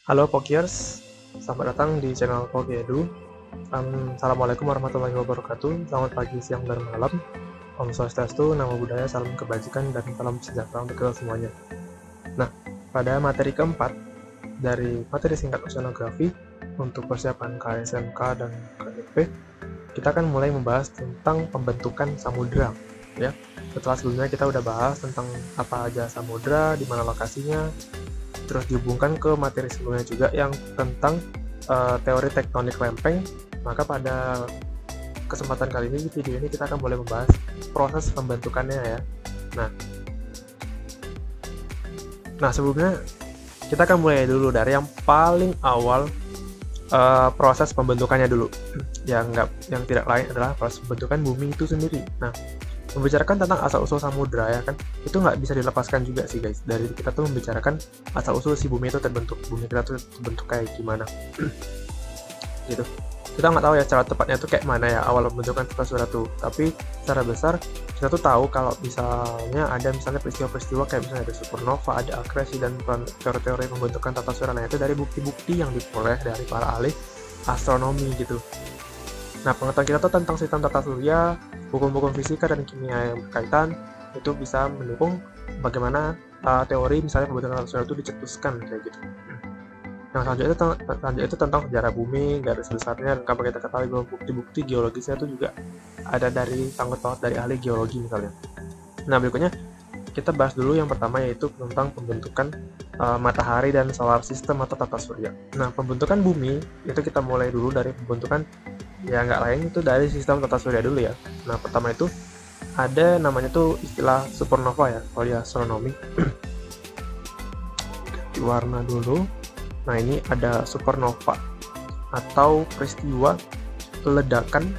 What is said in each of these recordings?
Halo Pokiers, selamat datang di channel Pokiedu. Assalamualaikum warahmatullahi wabarakatuh. Selamat pagi, siang, dan malam. Om Swastiastu, Namo Buddhaya, salam kebajikan, dan salam sejahtera untuk kita semuanya. Nah, pada materi keempat dari materi singkat oceanografi untuk persiapan KSMK dan KDP, kita akan mulai membahas tentang pembentukan samudra. Ya, setelah sebelumnya kita udah bahas tentang apa aja samudra, di mana lokasinya, terus dihubungkan ke materi sebelumnya juga yang tentang teori tektonik lempeng. Maka pada kesempatan kali ini, di video ini kita akan mulai membahas proses pembentukannya ya. Nah sebelumnya kita akan mulai dulu dari yang paling awal, proses pembentukannya dulu. Yang tidak lain adalah proses pembentukan bumi itu sendiri. Nah, membicarakan tentang asal-usul samudra ya kan, itu nggak bisa dilepaskan juga sih guys dari kita tuh membicarakan asal-usul si bumi itu terbentuk, bumi kita tuh terbentuk kayak gimana gitu. Kita nggak tahu ya cara tepatnya tuh kayak mana ya awal pembentukan tata surya tuh, tapi secara besar kita tuh tahu kalau misalnya ada peristiwa-peristiwa kayak misalnya ada supernova, ada akresi, dan teori-teori pembentukan tata surya. Nah itu dari bukti-bukti yang diperoleh dari para ahli astronomi gitu. Nah, pengetahuan kita tuh tentang sistem tata surya, hukum-hukum fisika dan kimia yang berkaitan, itu bisa mendukung bagaimana teori misalnya pembentukan tata surya itu dicetuskan kayak gitu. Yang selanjutnya itu tentang sejarah bumi, garis besarnya, dan kalau kita ketahui bahwa bukti-bukti geologisnya itu juga ada dari sangkut paut dari ahli geologi misalnya. Nah, berikutnya kita bahas dulu yang pertama, yaitu tentang pembentukan matahari dan solar system atau tata surya. Nah, pembentukan bumi itu kita mulai dulu dari pembentukan, ya nggak lain itu dari sistem tata surya dulu ya. Nah, pertama itu ada namanya tuh istilah supernova ya, kalau di astronomi. Ganti warna dulu. Nah, ini ada supernova atau peristiwa ledakan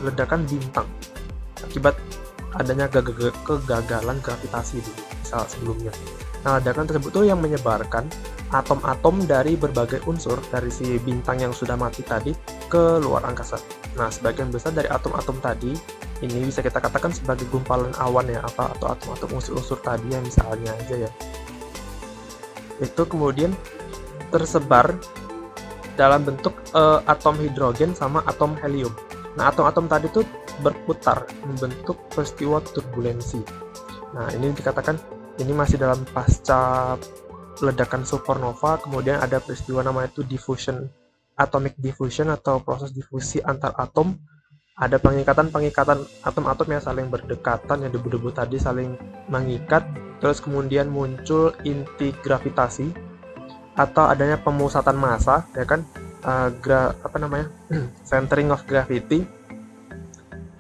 ledakan bintang akibat adanya kegagalan gravitasi dulu misal sebelumnya. Nah, ledakan tersebut tuh yang menyebarkan atom-atom dari berbagai unsur dari si bintang yang sudah mati tadi ke luar angkasa. Nah, sebagian besar dari atom-atom tadi ini bisa kita katakan sebagai gumpalan awan ya, atau atom-atom unsur-unsur tadi yang misalnya aja ya, itu kemudian tersebar dalam bentuk atom hidrogen sama atom helium. Nah, atom-atom tadi tuh berputar membentuk peristiwa turbulensi. Nah, ini dikatakan ini masih dalam pasca ledakan supernova. Kemudian ada peristiwa namanya itu diffusion, atomic diffusion atau proses difusi antar atom. Ada pengikatan atom-atom yang saling berdekatan, yang debu-debu tadi saling mengikat, terus kemudian muncul inti gravitasi atau adanya pemusatan massa ya kan, centering of gravity.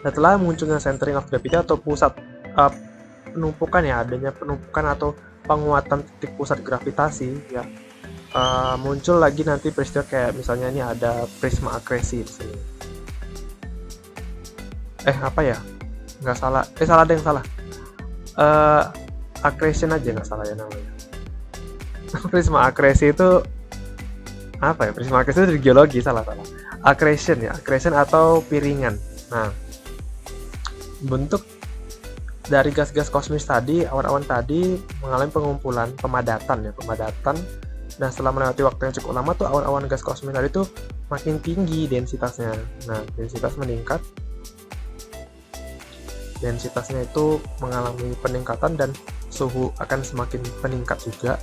Setelah munculnya centering of gravity atau pusat penumpukan ya, adanya penumpukan atau penguatan titik pusat gravitasi ya, muncul lagi nanti peristiwa kayak misalnya ini ada prisma akresi di sini. Accretion aja nggak salah ya namanya. Prisma akresi itu apa ya? Prisma akresi itu dari geologi, salah. Accretion ya, accretion atau piringan. Nah, bentuk dari gas-gas kosmis tadi, awan-awan tadi mengalami pemadatan. Nah, setelah melewati waktu yang cukup lama tuh awan-awan gas kosmis tadi tuh makin tinggi densitasnya. Nah, densitas meningkat. Densitasnya itu mengalami peningkatan dan suhu akan semakin meningkat juga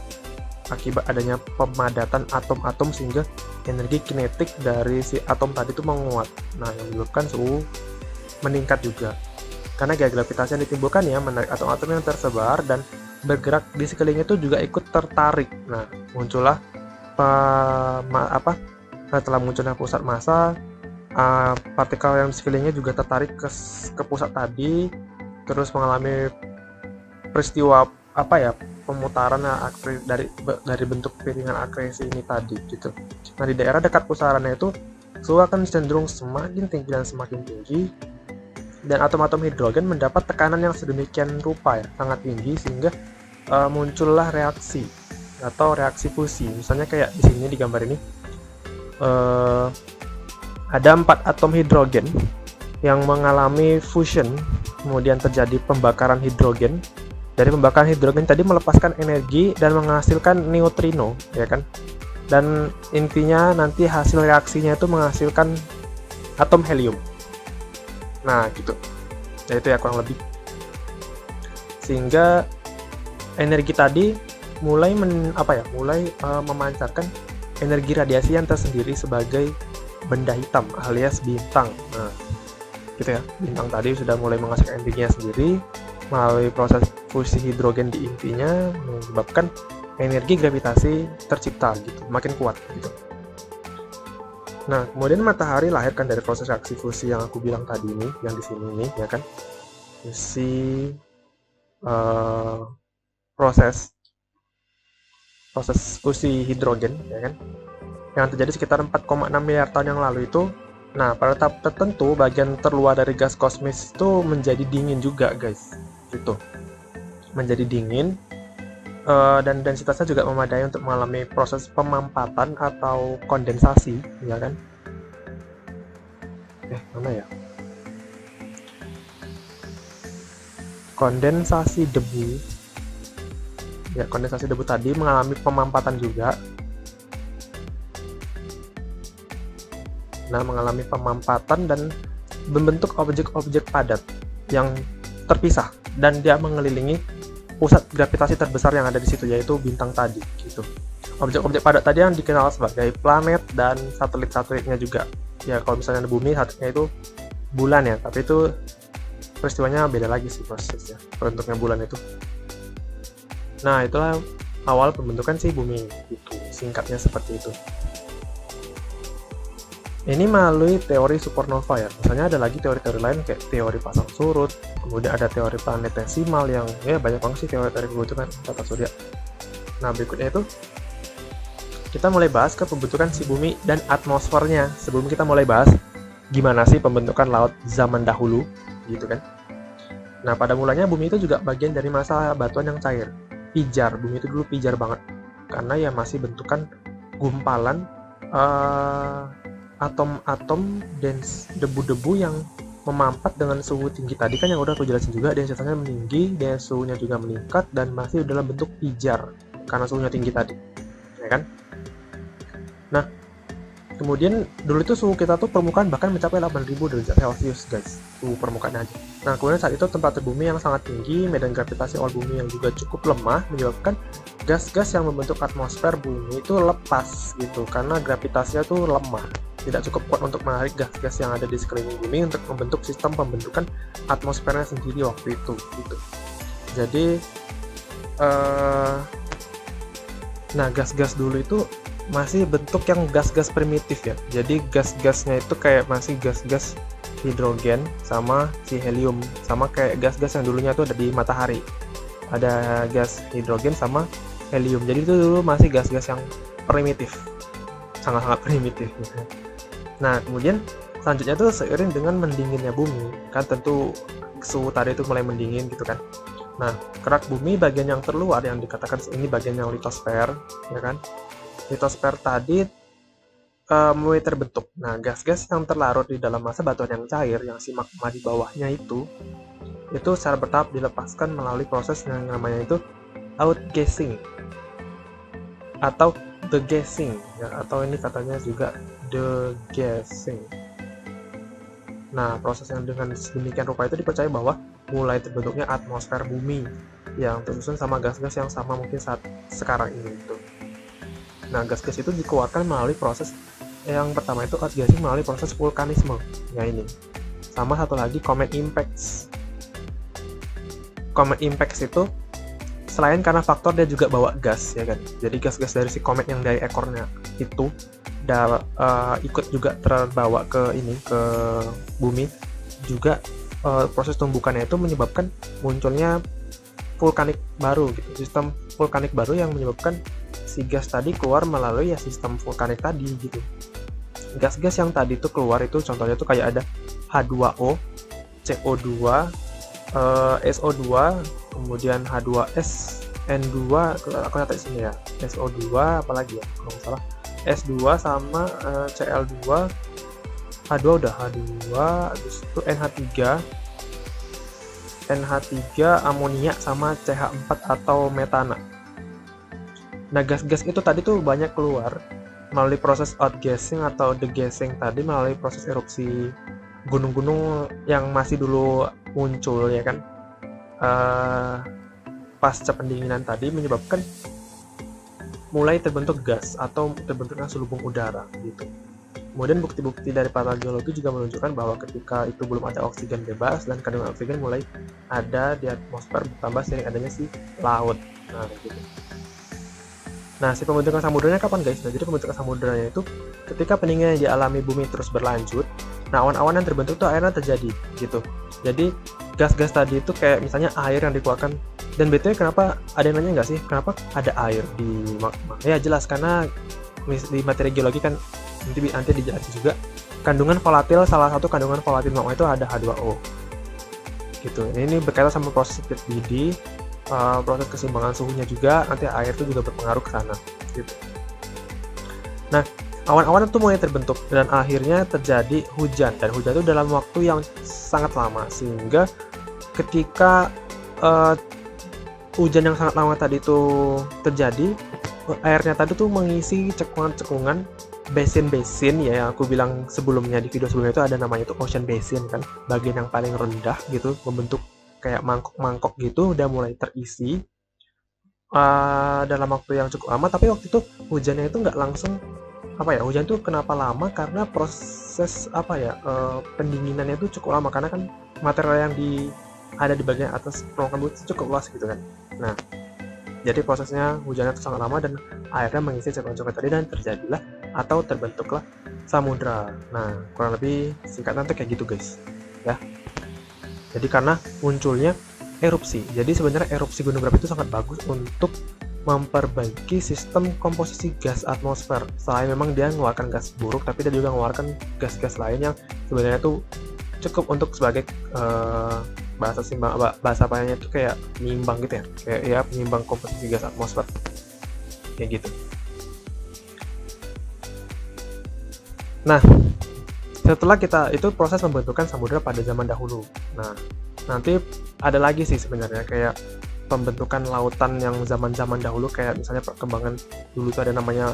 akibat adanya pemadatan atom-atom, sehingga energi kinetik dari si atom tadi itu menguat. Nah, yang menyebabkan suhu meningkat juga. Karena gaya gravitasi yang ditimbulkan ya menarik atom-atom yang tersebar dan bergerak di sekelilingnya itu juga ikut tertarik. Nah, muncullah setelah munculnya pusat massa, partikel yang di sekelilingnya juga tertarik ke pusat tadi, terus mengalami peristiwa pemutaran dari bentuk piringan akresi ini tadi gitu. Nah, di daerah dekat pusarannya itu suhu akan cenderung semakin tinggi dan semakin tinggi, dan atom-atom hidrogen mendapat tekanan yang sedemikian rupa ya, sangat tinggi, sehingga muncullah reaksi atau reaksi fusi. Misalnya kayak di sini di gambar ini ada 4 atom hidrogen yang mengalami fusion, kemudian terjadi pembakaran hidrogen Dari pembakaran hidrogen tadi melepaskan energi dan menghasilkan neutrino, ya kan? Dan intinya nanti hasil reaksinya itu menghasilkan atom helium. Nah, gitu. Ya, itu ya kurang lebih. Sehingga energi tadi mulai memancarkan energi radiasi yang tersendiri sebagai benda hitam alias bintang. Nah, gitu ya. Bintang tadi sudah mulai menghasilkan energinya sendiri melalui proses fusi hidrogen di intinya, menyebabkan energi gravitasi tercipta gitu, makin kuat gitu. Nah, kemudian matahari lahirkan dari proses reaksi fusi yang aku bilang tadi ini, yang di sini nih, ya kan? Proses fusi hidrogen, ya kan? Yang terjadi sekitar 4,6 miliar tahun yang lalu itu. Nah, pada tahap tertentu, bagian terluar dari gas kosmis itu menjadi dingin juga, guys. Gitu. Menjadi dingin, dan densitasnya juga memadai untuk mengalami proses pemampatan atau kondensasi, ya kan? Mana ya? Kondensasi debu. Ya, kondensasi debu tadi mengalami pemampatan juga. Nah, mengalami pemampatan dan membentuk objek-objek padat yang terpisah, dan dia mengelilingi pusat gravitasi terbesar yang ada di situ, yaitu bintang tadi gitu. Objek-objek padat tadi yang dikenal sebagai planet dan satelit-satelitnya juga. Ya, kalau misalnya ada bumi, satelitnya itu bulan ya, tapi itu peristiwanya beda lagi sih prosesnya, bentuknya bulan itu. Nah, itulah awal pembentukan si bumi gitu, singkatnya seperti itu. Ini melalui teori supernova ya. Misalnya ada lagi teori-teori lain kayak teori pasang surut, kemudian ada teori planetesimal yang ya banyak banget sih teori-teori pembentukan tata surya. Nah, berikutnya itu kita mulai bahas ke pembentukan si bumi dan atmosfernya. Sebelum kita mulai bahas gimana sih pembentukan laut zaman dahulu gitu kan. Nah, pada mulanya bumi itu juga bagian dari masa batuan yang cair, pijar. Bumi itu dulu pijar banget karena ya masih bentukan gumpalan atom-atom dan debu-debu yang memampat dengan suhu tinggi tadi kan, yang udah aku jelasin juga, densitasnya meninggi dan suhunya juga meningkat dan masih dalam bentuk pijar karena suhunya tinggi tadi, ya kan? Nah, kemudian dulu itu suhu kita tuh permukaan bahkan mencapai 8000 derajat Celcius, guys, suhu permukaan aja. Nah, kemudian saat itu temperatur bumi yang sangat tinggi, medan gravitasi awal bumi yang juga cukup lemah menyebabkan gas-gas yang membentuk atmosfer bumi itu lepas gitu karena gravitasinya tuh lemah, tidak cukup kuat untuk menarik gas-gas yang ada di sekeliling bumi untuk membentuk sistem pembentukan atmosfernya sendiri waktu itu gitu. Jadi nah, gas-gas dulu itu masih bentuk yang gas-gas primitif ya. Jadi gas-gasnya itu kayak masih gas-gas hidrogen sama si helium, sama kayak gas-gas yang dulunya tuh ada di matahari. Ada gas hidrogen sama helium. Jadi itu dulu masih gas-gas yang primitif, sangat-sangat primitif gitu. Nah, kemudian selanjutnya tuh seiring dengan mendinginnya bumi, kan tentu suhu tadi itu mulai mendingin gitu kan. Nah, kerak bumi bagian yang terluar yang dikatakan ini bagian yang litosfer, ya kan. Litosfer tadi mulai terbentuk. Nah, gas-gas yang terlarut di dalam masa batuan yang cair, yang si magma di bawahnya itu secara bertahap dilepaskan melalui proses yang namanya itu outgassing atau degassing ya, atau ini katanya juga degassing. Nah, proses yang dengan sedemikian rupa itu dipercaya bahwa mulai terbentuknya atmosfer bumi yang tersusun sama gas-gas yang sama mungkin saat sekarang ini itu. Nah, gas-gas itu dikeluarkan melalui proses yang pertama itu outgassing melalui proses vulkanisme ya ini. Sama satu lagi comet impacts. Comet impacts itu selain karena faktor dia juga bawa gas ya kan. Jadi gas-gas dari si komet yang dari ekornya itu ikut juga terbawa ke bumi. Juga proses tumbukannya itu menyebabkan munculnya vulkanik baru gitu. Sistem vulkanik baru yang menyebabkan si gas tadi keluar melalui ya sistem vulkanik tadi gitu. Gas-gas yang tadi itu keluar itu contohnya tuh kayak ada H2O, CO2, SO2, kemudian H2S, N2, aku catat di sini ya, SO2, apalagi ya, kalau nggak salah, S2 sama Cl2, H2 udah H2, habis itu NH3, NH3, amonia, sama CH4 atau metana. Nah, gas-gas itu tadi tuh banyak keluar melalui proses outgassing atau degassing tadi, melalui proses erupsi gunung-gunung yang masih dulu muncul ya kan, pasca pendinginan tadi, menyebabkan mulai terbentuk gas atau terbentuknya selubung udara gitu. Kemudian bukti-bukti dari paleontologi juga menunjukkan bahwa ketika itu belum ada oksigen bebas dan kandungan oksigen mulai ada di atmosfer bertambah seiring adanya si laut. Nah, gitu. Nah, si pembentukan samudera kapan guys? Nah, jadi pembentukan samuderanya itu ketika pendinginan yang dialami bumi terus berlanjut. Nah, awan-awan yang terbentuk itu akhirnya terjadi gitu. Jadi gas-gas tadi itu kayak misalnya air yang dikeluarkan. Dan BTW kenapa ada yang nanya nggak sih? Kenapa ada air di magma? Ya jelas, karena di materi geologi kan nanti dijelasin juga kandungan volatil, salah satu kandungan volatil magma itu ada H2O gitu. Ini berkaitan sama proses mendidih, proses keseimbangan suhunya juga, nanti air itu juga berpengaruh ke sana gitu. Nah, awan-awan itu mulai terbentuk dan akhirnya terjadi hujan, dan hujan itu dalam waktu yang sangat lama, sehingga ketika hujan yang sangat lama tadi itu terjadi, airnya tadi tuh mengisi cekungan-cekungan, basin-basin ya, yang aku bilang sebelumnya di video sebelumnya itu ada namanya itu ocean basin kan, bagian yang paling rendah gitu, membentuk kayak mangkok-mangkok gitu, udah mulai terisi dalam waktu yang cukup lama. Tapi waktu itu hujannya itu nggak langsung hujan itu kenapa lama, karena proses pendinginannya itu cukup lama, karena kan material yang ada di bagian atas permukaan bumi itu cukup luas gitu kan. Nah, jadi prosesnya hujannya itu sangat lama dan akhirnya mengisi cekungan-cekungan tadi dan terjadilah atau terbentuklah samudra. Nah, kurang lebih singkatnya tuh kayak gitu guys ya. Jadi karena munculnya erupsi, jadi sebenarnya erupsi gunung berapi itu sangat bagus untuk memperbaiki sistem komposisi gas atmosfer. Selain memang dia mengeluarkan gas buruk, tapi dia juga mengeluarkan gas-gas lain yang sebenarnya itu cukup untuk sebagai bahasa apanya itu kayak penyimbang gitu ya, kayak ya penyimbang komposisi gas atmosfer kayak gitu. Nah, setelah itu proses pembentukan samudera pada zaman dahulu. Nah, nanti ada lagi sih sebenarnya kayak pembentukan lautan yang zaman-zaman dahulu, kayak misalnya perkembangan dulu itu ada namanya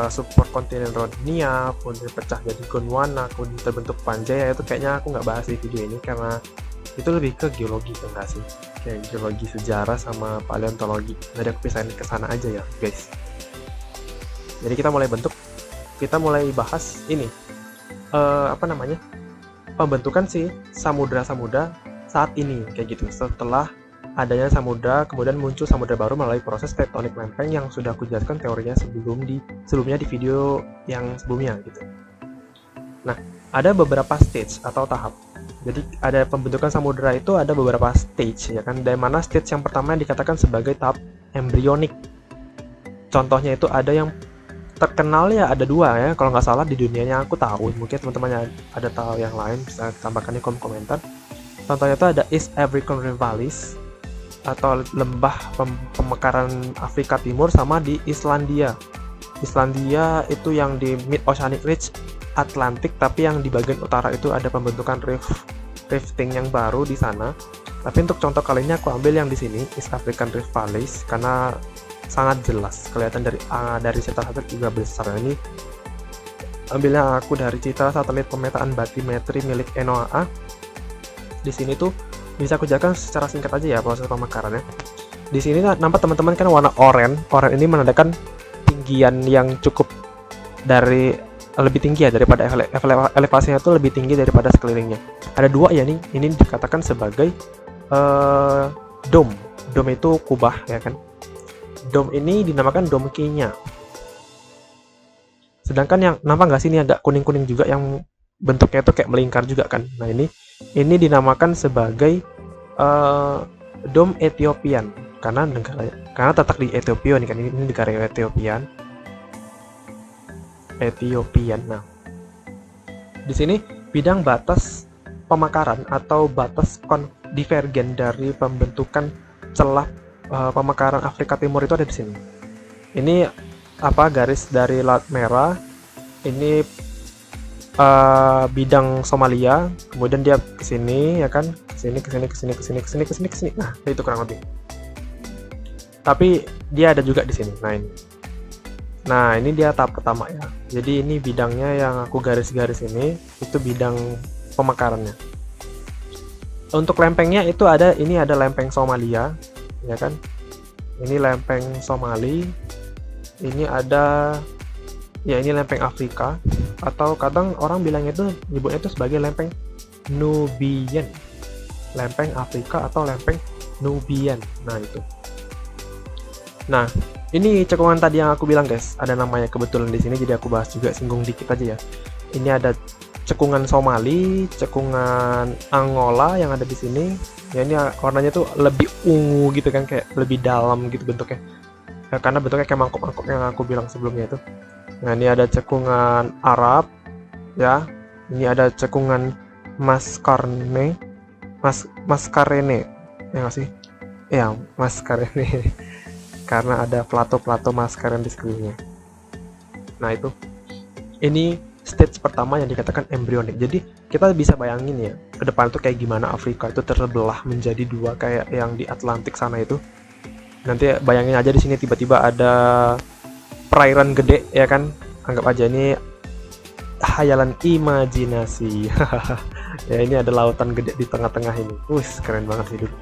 superkontinen Rodinia, kemudian pecah jadi Gondwana, kemudian terbentuk Pangaea. Itu kayaknya aku nggak bahas di video ini karena itu lebih ke geologi kan nggak sih, kayak geologi sejarah sama paleontologi. Jadi aku pisahin ke sana aja ya guys. Jadi kita mulai bahas ini pembentukan si samudra saat ini kayak gitu. Setelah adanya samudra, kemudian muncul samudra baru melalui proses tektonik lempeng yang sudah aku jelaskan teorinya sebelumnya di video yang sebelumnya gitu. Nah, ada beberapa stage atau tahap. Jadi ada pembentukan samudra itu ada beberapa stage ya kan. Dari mana stage yang pertama dikatakan sebagai tahap embrionik. Contohnya itu ada yang terkenal ya, ada dua ya kalau nggak salah di dunianya aku tahu. Mungkin teman-teman ada tahu yang lain bisa tambahkan di kolom komentar. Contohnya itu ada East African Valleys atau lembah pemekaran Afrika Timur, sama di Islandia. Islandia itu yang di Mid Oceanic Ridge Atlantik, tapi yang di bagian utara itu ada pembentukan rifting yang baru di sana. Tapi untuk contoh kali ini aku ambil yang di sini East African Rift Valleys karena sangat jelas kelihatan dari citra satelit juga besar. Ini ambilnya aku dari citra satelit pemetaan batimetri milik NOAA. Di sini tuh bisa aku jelaskan secara singkat aja ya proses pemekarannya. Di sini nampak teman-teman kan warna oranye. Oranye ini menandakan tinggian yang cukup lebih tinggi ya daripada elevasinya itu lebih tinggi daripada sekelilingnya. Ada dua ya nih, ini dikatakan sebagai dome. Dome itu kubah ya kan. Dome ini dinamakan dome Kenya. Sedangkan yang nampak nggak sih ini agak kuning-kuning juga yang bentuknya itu kayak melingkar juga kan. Nah ini dinamakan sebagai dome Ethiopian karena terletak di Ethiopia nih kan, ini negara Ethiopian. Nah, di sini bidang batas pemekaran atau batas divergen dari pembentukan celah pemekaran Afrika Timur itu ada di sini. Ini garis dari Laut Merah. Ini bidang Somalia, kemudian dia ke sini ya kan, ke sini ke sini ke sini ke sini ke sini ke sini ke sini. Nah, itu kurang lebih. Tapi dia ada juga di sini. Nah, ini dia tahap pertama ya. Jadi ini bidangnya yang aku garis-garis ini, itu bidang pemekarannya. Untuk lempengnya itu ini ada lempeng Somalia, ya kan? Ini lempeng Somali. Ini ada ini lempeng Afrika, atau kadang orang bilangnya itu nyebutnya itu sebagai lempeng Nubian. Lempeng Afrika atau lempeng Nubian. Nah, itu. Nah, ini cekungan tadi yang aku bilang, guys. Ada namanya kebetulan di sini, jadi aku bahas juga, singgung dikit aja ya. Ini ada cekungan Somali, cekungan Angola yang ada di sini. Ya, ini warnanya tuh lebih ungu gitu kan, kayak lebih dalam gitu bentuknya. Ya, karena bentuknya kayak mangkok-mangkok yang aku bilang sebelumnya itu. Nah, ini ada cekungan Arab, ya. Ini ada cekungan Mascarene, ya nggak sih? Ya, Mascarene. Karena ada plato-plato Mascarene di sekelilingnya. Nah, itu. Ini stage pertama yang dikatakan embryonik. Jadi, kita bisa bayangin ya, ke depan itu kayak gimana Afrika itu terbelah menjadi dua kayak yang di Atlantik sana itu. Nanti bayangin aja di sini tiba-tiba ada perairan gede ya kan, anggap aja ini hayalan imajinasi. Ya, ini ada lautan gede di tengah-tengah ini. Keren banget sih dulu.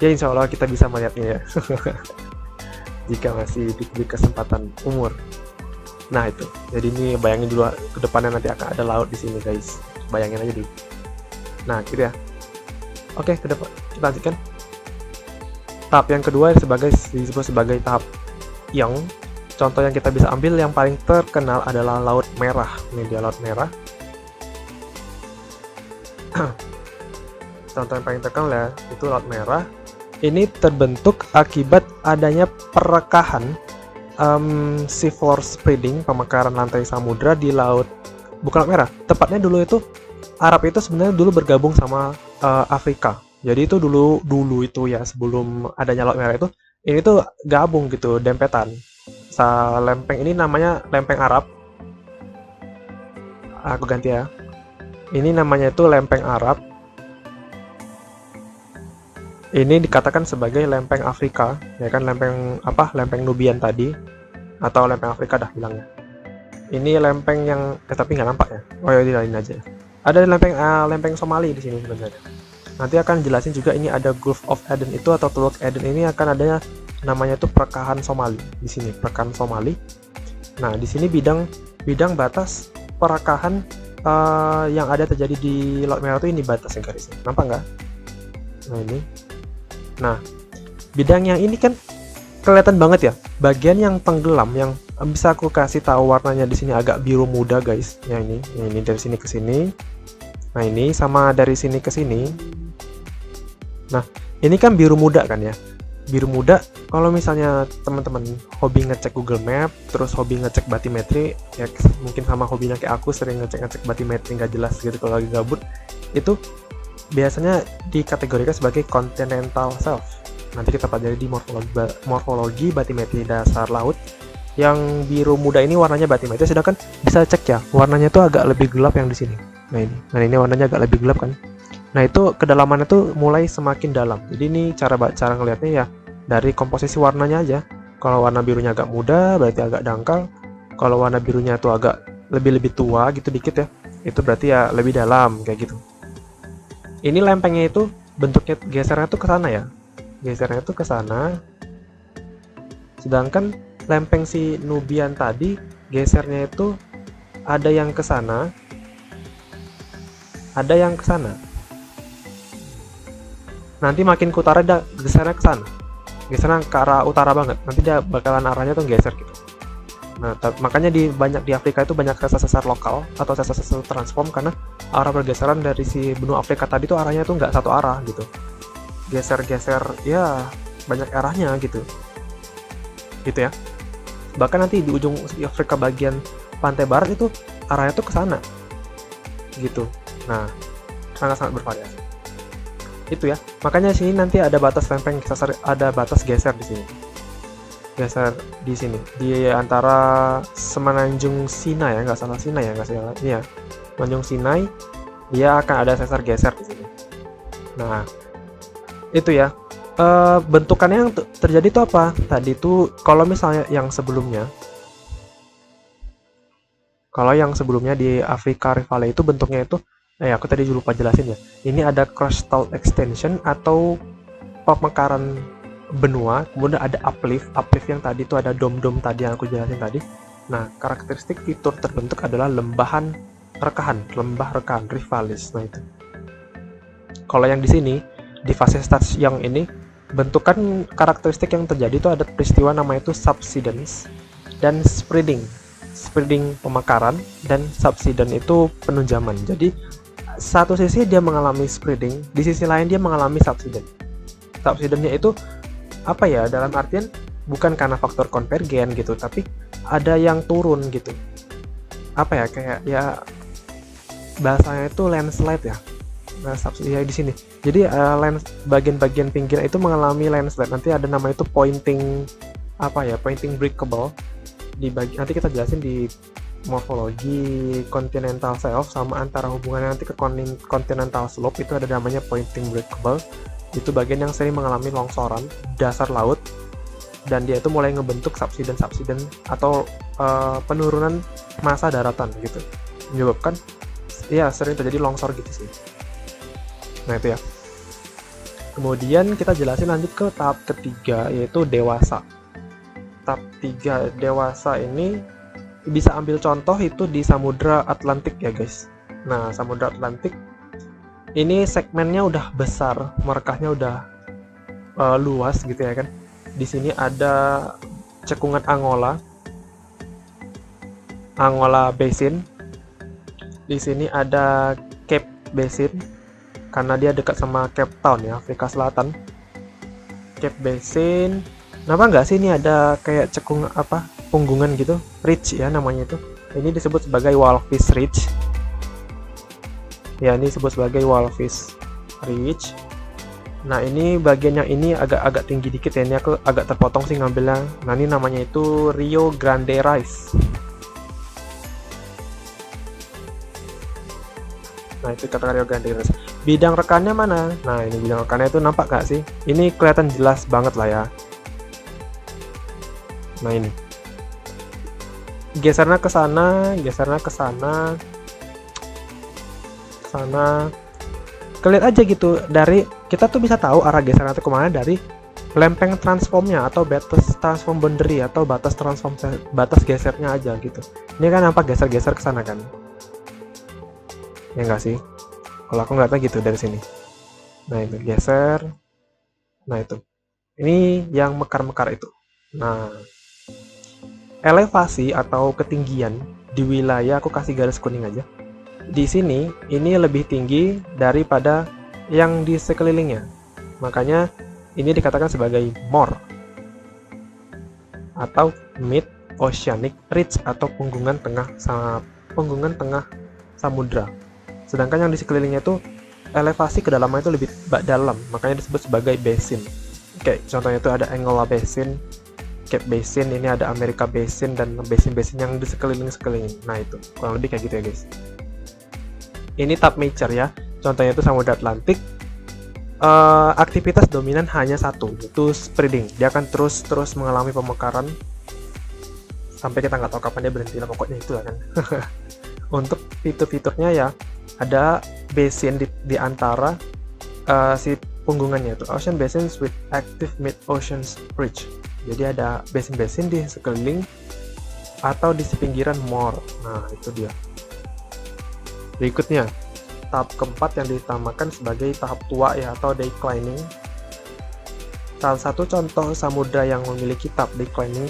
Ya, insya Allah kita bisa melihatnya ya. Jika masih diberi kesempatan umur. Nah, itu. Jadi ini bayangin dulu ke depannya nanti akan ada laut di sini, guys. Bayangin aja dulu. Nah, gitu ya. Oke, ke depan kita lanjutkan. Tahap yang kedua disebut sebagai tahap yang contoh yang kita bisa ambil yang paling terkenal adalah Laut Merah. Ini dia Laut Merah. Contoh yang paling terkenal ya, itu Laut Merah. Ini terbentuk akibat adanya perekahan seafloor spreading, pemekaran lantai samudra di laut, bukan Laut Merah. Tepatnya dulu itu Arab itu sebenarnya dulu bergabung sama Afrika. Jadi itu dulu itu ya, sebelum adanya Laut Merah itu, ini tuh gabung gitu, dempetan. Lempeng ini namanya lempeng Arab. Aku ganti ya. Ini namanya itu lempeng Arab. Ini dikatakan sebagai lempeng Afrika, ya kan, lempeng Nubian tadi, atau lempeng Afrika dah bilangnya. Ini lempeng yang tapi nggak nampak ya. Oh ya, dilain aja. Ada lempeng Somali di sini sebenarnya. Nanti akan jelasin juga ini ada Gulf of Aden itu atau Teluk Aden ini akan adanya namanya itu perekahan Somali di sini, perekahan Somali. Nah, di sini bidang batas perekahan yang ada terjadi di Laut Merah itu, ini batasnya garisnya. Nampak nggak? Nah, ini. Nah, bidang yang ini kan kelihatan banget ya. Bagian yang tenggelam yang bisa aku kasih tahu warnanya di sini agak biru muda, guys. Yang ini dari sini ke sini. Nah, ini sama dari sini ke sini. Nah, ini kan biru muda kan ya. Biru muda, kalau misalnya teman-teman hobi ngecek Google Map, terus hobi ngecek batimetri, ya mungkin sama hobinya kayak aku sering ngecek batimetri nggak jelas gitu kalau lagi gabut, itu biasanya dikategorikan sebagai continental shelf. Nanti kita pelajari di morfologi batimetri dasar laut. Yang biru muda ini warnanya batimetri, sedangkan bisa cek ya, warnanya itu agak lebih gelap yang di sini. Nah, ini warnanya agak lebih gelap kan. Nah, itu kedalamannya tuh mulai semakin dalam. Jadi ini cara ngelihatnya ya dari komposisi warnanya aja. Kalau warna birunya agak muda berarti agak dangkal. Kalau warna birunya tuh agak lebih tua gitu dikit ya, itu berarti ya lebih dalam kayak gitu. Ini lempengnya itu bentuknya gesernya tuh ke sana ya. Gesernya tuh ke sana. Sedangkan lempeng si Nubian tadi gesernya itu ada yang ke sana, ada yang ke sana. Nanti makin ke utara dia gesernya ke sana. Gesernya ke arah utara banget. Nanti dia bakalan arahnya tuh geser gitu. Nah, makanya di Afrika itu banyak sesar-sesar lokal atau sesar-sesar transform karena arah pergeseran dari si benua Afrika tadi tuh arahnya tuh nggak satu arah gitu. Geser-geser ya banyak arahnya gitu. Gitu ya. Bahkan nanti di ujung Afrika bagian pantai barat itu arahnya tuh ke sana. Gitu. Nah, sangat-sangat bervariasi. Itu ya. Makanya sini nanti ada batas lempeng ada batas geser di sini. Geser di sini di antara Semenanjung Sinai ya, nggak salah Sinai ya, nggak salah. Iya. Semenanjung Sinai, dia akan ada sesar geser di sini. Nah, itu ya. Bentukannya yang terjadi itu apa? Tadi tuh kalau misalnya yang sebelumnya, di Afrika Rift Valley itu bentuknya itu, aku tadi lupa jelasin ya. Ini ada crustal extension atau pemekaran benua, kemudian ada uplift yang tadi itu ada dom-dom tadi yang aku jelasin tadi. Nah, karakteristik fitur terbentuk adalah lembah rekahan Rift Valleys. Nah itu. Kalau yang di sini di fase stage yang ini, bentukan karakteristik yang terjadi itu ada peristiwa namanya itu subsidence dan spreading pemekaran, dan subsidence itu penunjaman. Jadi satu sisi dia mengalami spreading, di sisi lain dia mengalami subsidence. Subsidence-nya itu apa ya, dalam artian bukan karena faktor konvergen gitu, tapi ada yang turun gitu. Apa ya, kayak ya bahasanya itu landslide ya. Nah, subsidence di sini. Jadi bagian-bagian pinggir itu mengalami landslide. Nanti ada nama itu pointing breakable. Nanti kita jelasin di morfologi continental shelf sama antara hubungannya nanti ke continental slope itu ada namanya pointing breakable. Itu bagian yang sering mengalami longsoran dasar laut, dan dia itu mulai ngebentuk subsidence atau penurunan massa daratan gitu, menyebabkan ya sering terjadi longsor gitu sih. Nah itu ya. Kemudian kita jelasin lanjut ke tahap ketiga, yaitu dewasa. Tahap 3 dewasa ini bisa ambil contoh itu di Samudra Atlantik ya guys. Nah, Samudra Atlantik ini segmennya udah besar, markahnya udah luas gitu ya kan. Di sini ada cekungan Angola Basin. Di sini ada Cape Basin karena dia dekat sama Cape Town ya, Afrika Selatan. Cape Basin. Kenapa nggak sih ini ada kayak punggungan gitu, ridge ya namanya itu. Ini disebut sebagai Walvis Ridge. Ya, ini disebut sebagai Walvis Ridge. Nah, ini bagian yang ini agak tinggi dikit ya. Ini aku agak terpotong sih ngambilnya. Nah, ini namanya itu Rio Grande Rise. Nah, itu kata Rio Grande Rise. Bidang rekannya mana? Nah, ini bidang rekannya itu nampak nggak sih? Ini kelihatan jelas banget lah ya. Nah, ini. Gesernya ke sana. Kelihat aja gitu, dari kita tuh bisa tahu arah gesernya itu kemana dari lempeng transformnya atau batas transform boundary atau batas gesernya aja gitu. Ini kan nampak geser-geser ke sana kan? Ya enggak sih? Kalau aku ngeliatnya gitu dari sini. Nah, itu geser. Nah, itu. Ini yang mekar-mekar itu. Nah, elevasi atau ketinggian di wilayah, aku kasih garis kuning aja. Di sini ini lebih tinggi daripada yang di sekelilingnya. Makanya ini dikatakan sebagai MOR atau Mid Oceanic Ridge atau punggungan tengah samudra. Sedangkan yang di sekelilingnya itu elevasi kedalamannya itu lebih dalam, makanya disebut sebagai basin. Oke, contohnya itu ada Angola Basin, Cape Basin, ini ada America Basin, dan basin-basin yang di sekeliling. Nah itu, kurang lebih kayak gitu ya guys. Ini top major ya, contohnya itu Samudra Atlantik. Aktivitas dominan hanya satu, itu spreading. Dia akan terus mengalami pemekaran sampai kita nggak tahu kapan dia berhenti lah, pokoknya itu lah kan. Untuk fitur-fiturnya ya, ada basin di antara si punggungannya itu, ocean basins with active mid-ocean ridge. Jadi ada basin-basin di sekeliling atau di pinggiran MOR. Nah, itu dia. Berikutnya, tahap keempat yang ditamakan sebagai tahap tua ya, atau declining. Salah satu contoh samudra yang memiliki tahap declining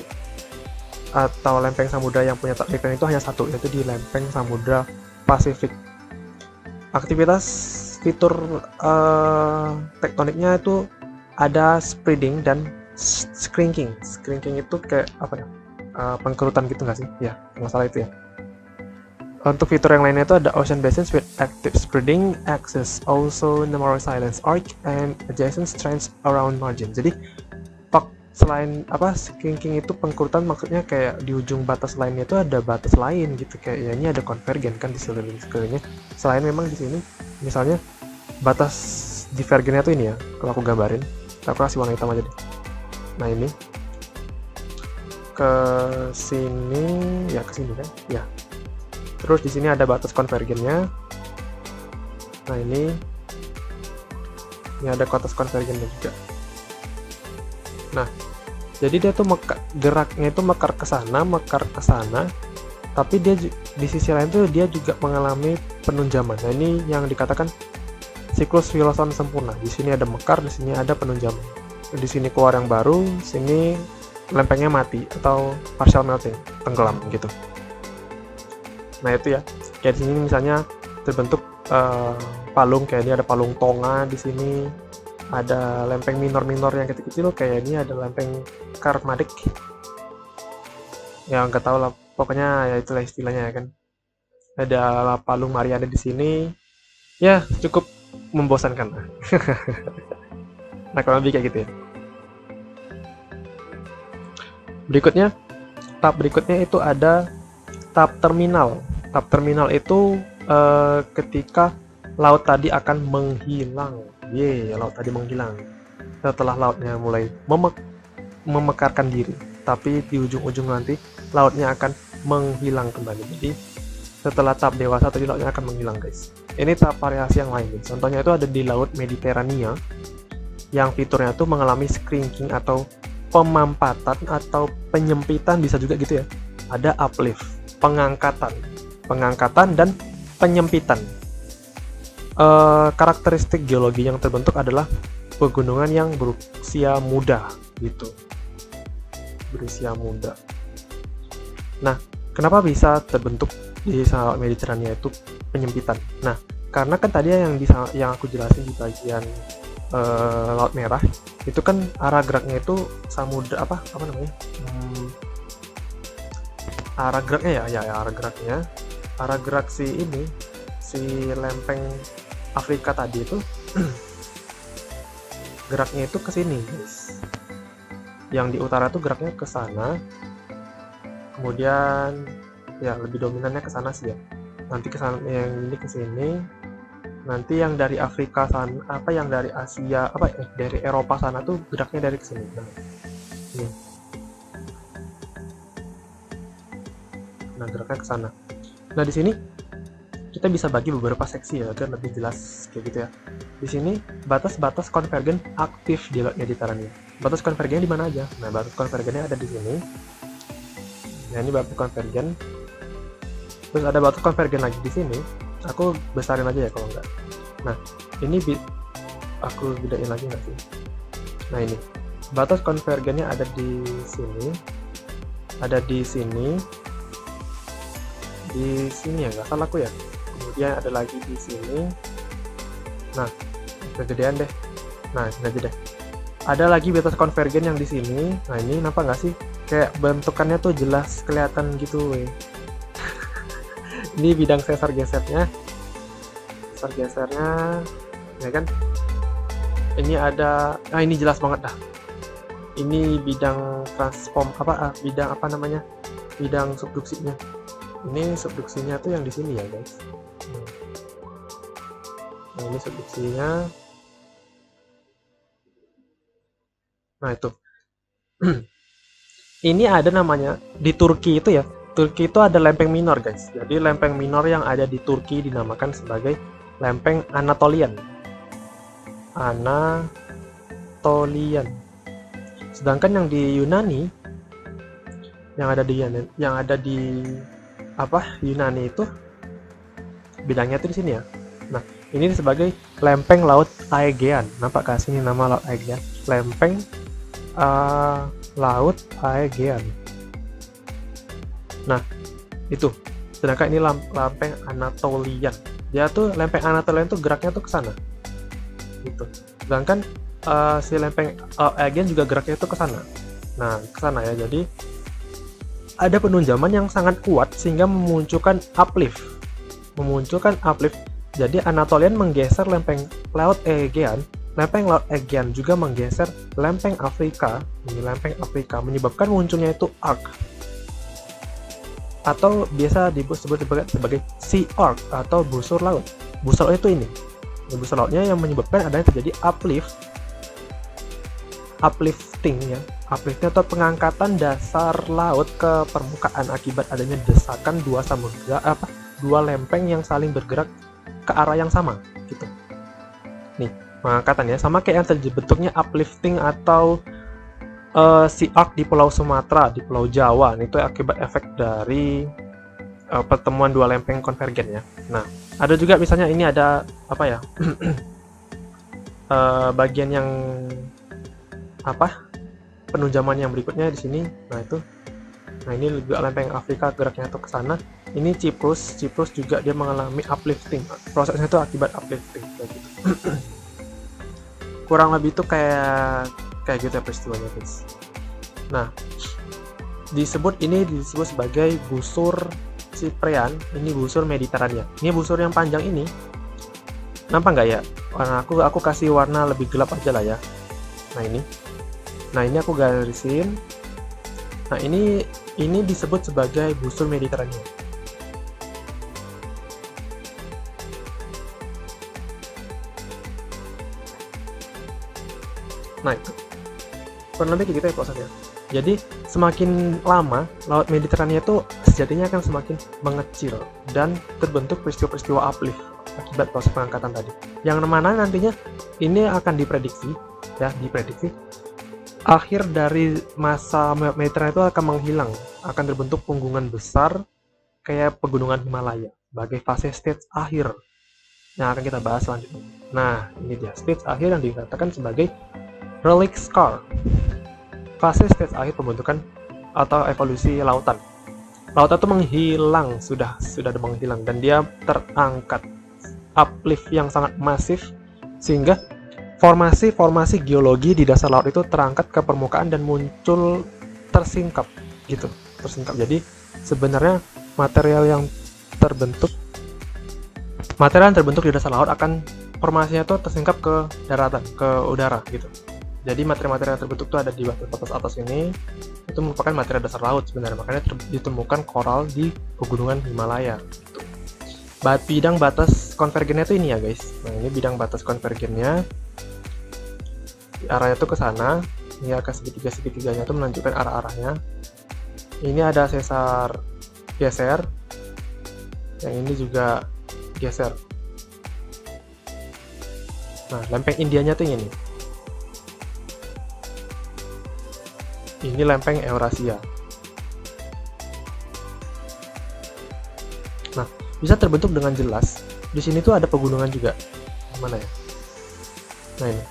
atau lempeng samudra yang punya tahap declining itu hanya satu, yaitu di lempeng Samudra Pasifik. Aktivitas fitur tektoniknya itu ada spreading dan shrinking. Shrinking itu kayak apa ya? Pengkerutan gitu nggak sih? Ya, masalah itu ya. Untuk fitur yang lainnya itu ada ocean basins with active spreading axis, also numerous islands arc and adjacent strands around margin. Jadi selain apa, shrinking itu pengkurutan maksudnya kayak di ujung batas lainnya itu ada batas lain gitu, kayak ya ini ada konvergen kan di sekelilingnya. Selain memang di sini misalnya batas divergennya tuh ini ya, kalau aku gambarin, aku kasih warna hitam aja deh. Nah ini ke sini ya, ke sini kan ya, terus di sini ada batas konvergennya. Nah ini ada batas konvergennya juga. Nah jadi dia tuh geraknya itu mekar ke sana, tapi dia di sisi lain tuh dia juga mengalami penunjaman. Nah ini yang dikatakan siklus Wilson sempurna. Di sini ada mekar, di sini ada penunjaman. Di sini keluar yang baru, sini lempengnya mati atau partial melting, tenggelam gitu. Nah itu ya, kayak di sini misalnya terbentuk palung, kayak ini ada palung Tonga di sini, ada lempeng minor-minor yang kecil-kecil, kayak ini ada lempeng Karmadik. Ya nggak tahu lah, pokoknya ya itulah istilahnya ya kan. Ada palung Mariana di sini, ya cukup membosankan. Nah kalau lebih kayak gitu ya. Berikutnya, tahap berikutnya itu ada tahap terminal. Tahap terminal itu ketika laut tadi akan menghilang. Laut tadi menghilang. Setelah lautnya mulai memekarkan diri, tapi di ujung-ujung nanti lautnya akan menghilang kembali. Jadi setelah tahap dewasa tadi lautnya akan menghilang, guys. Ini tahap variasi yang lain. Contohnya itu ada di laut Mediterania yang fiturnya itu mengalami shrinking atau pemampatan atau penyempitan, bisa juga gitu ya. Ada uplift, pengangkatan dan penyempitan. Karakteristik geologi yang terbentuk adalah pegunungan yang berusia muda gitu. Berusia muda. Nah, kenapa bisa terbentuk di Laut Mediterania itu penyempitan? Nah, karena kan tadi yang aku jelasin di bagian Laut Merah itu kan arah geraknya itu samudra apa namanya? Arah geraknya arah gerak si lempeng Afrika tadi itu geraknya itu ke sini, guys. Yang di utara tuh geraknya ke sana. Kemudian ya lebih dominannya ke sana sih ya. Nanti ke sana, yang ini ke sini. Nanti yang dari Afrika sana, yang dari Asia, dari Eropa sana tuh geraknya dari ke sini. Nah, geraknya ke sana. Nah, di sini kita bisa bagi beberapa seksi ya agar lebih jelas kayak gitu ya. Di sini batas-batas konvergen aktif di Laut Mediterania. Batas konvergennya di mana aja? Nah, batas konvergennya ada di sini. Nah, ini batas konvergen. Terus ada batas konvergen lagi di sini. Aku besarin aja ya kalau enggak. Nah, ini aku bedain lagi nggak sih? Nah, ini batas konvergennya ada di sini. Ada di sini. Di sini ya, nggak salah aku ya. Kemudian ada lagi di sini. Nah, kegedean deh. Nah, ini aja deh. Ada lagi batas konvergen yang di sini. Nah, ini nampak nggak sih? Kayak bentukannya tuh jelas kelihatan gitu, weh. Ini bidang sesar gesernya. Sesar gesernya, ya kan? Ini ada, ini jelas banget dah. Ini bidang bidang subduksinya. Ini subduksinya tuh yang di sini ya, guys. Nah, ini subduksinya. Nah, itu. Ini ada namanya di Turki itu ya. Turki itu ada lempeng minor, guys. Jadi lempeng minor yang ada di Turki dinamakan sebagai lempeng Anatolian. Sedangkan yang di Yunani, yang ada di Yunani itu bidangnya itu di sini ya. Nah, ini sebagai lempeng Laut Aegean. Nampak kah sini nama Laut Aegean? Lempeng Laut Aegean. Nah, itu. Sedangkan ini lempeng Anatolian. Dia tuh lempeng Anatolian tuh geraknya tuh ke sana. Gitu. Sedangkan si lempeng Aegean juga geraknya tuh ke sana. Nah, ke sana ya. Jadi ada penunjaman yang sangat kuat sehingga memunculkan uplift. Jadi Anatolian menggeser lempeng Laut Aegean lempeng laut Aegean juga menggeser lempeng Afrika, ini lempeng Afrika, menyebabkan munculnya itu arc, atau biasa disebut sebagai sea arc atau busur laut. Busur laut itu ini, busur lautnya yang menyebabkan adanya terjadi uplifting ya, uplifting atau pengangkatan dasar laut ke permukaan akibat adanya desakan dua lempeng yang saling bergerak ke arah yang sama gitu. Nih, pengangkatan ya, sama kayak yang terjadi bentuknya uplifting atau sea arc di Pulau Sumatera, di Pulau Jawa. Itu akibat efek dari pertemuan dua lempeng konvergen ya. Nah, ada juga misalnya ini ada apa ya? Bagian yang penunjaman yang berikutnya di sini. Nah, itu. Nah, ini juga lempeng Afrika geraknya tuh ke sana. Ini Cyprus juga dia mengalami uplifting. Prosesnya itu akibat uplifting kayak gitu. Kurang lebih itu kayak gitu ya peristiwanya, guys. Nah, disebut sebagai busur Ciprian. Ini busur Mediterania. Ini busur yang panjang ini. Nampak nggak ya? Warna aku kasih warna lebih gelap aja lah ya. Nah, ini aku garisin. Nah, ini disebut sebagai busur Mediterania. Nah, itu kurang lebih kayak gitu ya prosesnya. Jadi semakin lama laut Mediterania itu sejatinya akan semakin mengecil dan terbentuk peristiwa-peristiwa uplift akibat proses pengangkatan tadi. Yang mana nantinya ini akan diprediksi akhir dari masa Mediterania itu akan menghilang, akan terbentuk punggungan besar kayak pegunungan Himalaya sebagai fase stage akhir yang akan kita bahas selanjutnya. Nah, ini dia stage akhir yang dikatakan sebagai relic scar, fase stage akhir pembentukan atau evolusi lautan. Lautan itu menghilang, sudah menghilang, dan dia terangkat uplift yang sangat masif sehingga formasi geologi di dasar laut itu terangkat ke permukaan dan muncul tersingkap. Jadi sebenarnya material yang terbentuk di dasar laut akan formasinya itu tersingkap ke daratan, ke udara gitu. Jadi materi-materi yang terbentuk itu ada di batas atas ini, itu merupakan materi dasar laut sebenarnya, makanya ditemukan koral di pegunungan Himalaya gitu. Bidang batas konvergennya itu ini ya guys. Nah, ini bidang batas konvergennya, arahnya tuh ke sana. Ini angka segitiganya tuh menunjukkan arah-arahnya. Ini ada sesar geser, yang ini juga geser. Nah, lempeng Indianya tuh ini. Ini lempeng Eurasia. Nah, bisa terbentuk dengan jelas. Di sini tuh ada pegunungan juga. Mana ya? Nah, ini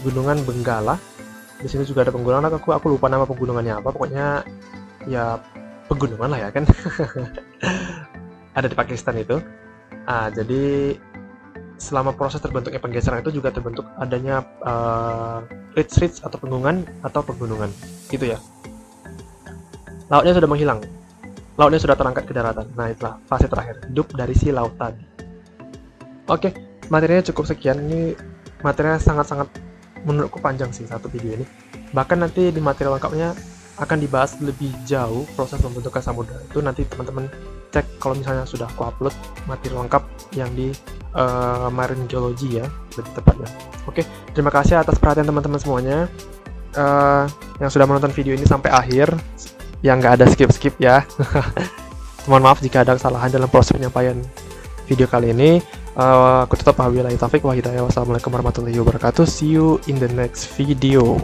Gunungan Benggala. Di sini juga ada pegunungan. Aku lupa nama pegunungannya apa. Pokoknya ya pegunungan lah ya kan. Ada di Pakistan itu. Jadi selama proses terbentuknya penggeseran itu juga terbentuk adanya ridge atau pegunungan gitu ya. Lautnya sudah menghilang, lautnya sudah terangkat ke daratan. Nah, itulah fase terakhir hidup dari si laut tadi. Oke, materinya cukup sekian. Ini materinya sangat-sangat menurutku panjang sih satu video ini. Bahkan nanti di materi lengkapnya akan dibahas lebih jauh proses pembentukan samudra. Itu nanti teman-teman cek kalau misalnya sudah aku upload materi lengkap yang di Marine Geology ya, lebih tepatnya. Oke, terima kasih atas perhatian teman-teman semuanya yang sudah menonton video ini sampai akhir, yang nggak ada skip-skip ya. Mohon maaf jika ada kesalahan dalam proses penyampaian video kali ini. Aku tutup wabillahi taufik wa hidayah. Wassalamualaikum warahmatullahi wabarakatuh. See you in the next video.